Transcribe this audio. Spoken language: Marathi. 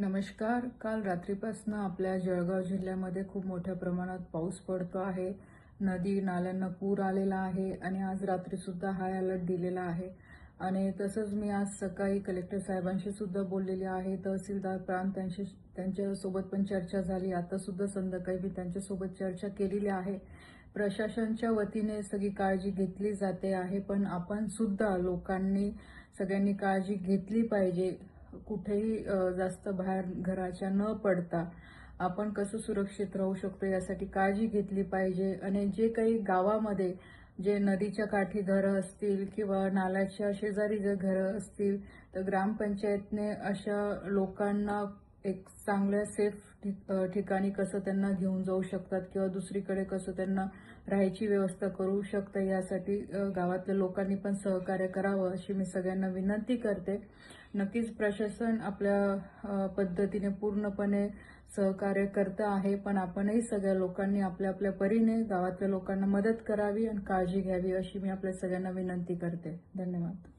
नमस्कार. काल रात्रीपासून आपल्या जळगाव जिल्ह्यामध्ये खूप मोठ्या प्रमाणात पाऊस पडतो आहे. नदी नाल्यांना पूर आलेला आहे आणि आज रात्री सुद्धा हाय अलर्ट दिलेला आहे. आणि तसंच मी आज सकाळी कलेक्टर साहेबांशी सुद्धा बोललेली आहे. तहसीलदार प्रांत त्यांच्यासोबत पण चर्चा झाली. आता सुद्धा संध्याकाळी मी त्यांच्यासोबत चर्चा केलेली आहे. प्रशासनाच्या वतीने सगळी काळजी घेतली जाते आहे, पण आपण सुद्धा लोकांनी सगळ्यांनी काळजी घेतली पाहिजे. कुठेही जास्त बाहेर घराच्या न पडता आपण कसं सुरक्षित राहू शकतो यासाठी काळजी घेतली पाहिजे. आणि जे काही गावामध्ये जे नदीच्या काठी घरं असतील किंवा नाल्याच्या शेजारी जर घरं असतील तर ग्रामपंचायतने अशा लोकांना एक चांगल्या सेफ ठिकाणी कसं त्यांना घेऊन जाऊ शकतात किंवा दुसरीकडे कसं त्यांना राहायची व्यवस्था करू शकतं यासाठी गावातल्या लोकांनी पण सहकार्य करावं अशी मी सगळ्यांना विनंती करते. नक्कीच प्रशासन आपल्या पद्धतीने पूर्णपणे सहकार्य करतं आहे, पण आपणही सगळ्या लोकांनी आपल्या आपल्या परीने गावातल्या लोकांना मदत करावी आणि काळजी घ्यावी अशी मी आपल्या सगळ्यांना विनंती करते. धन्यवाद.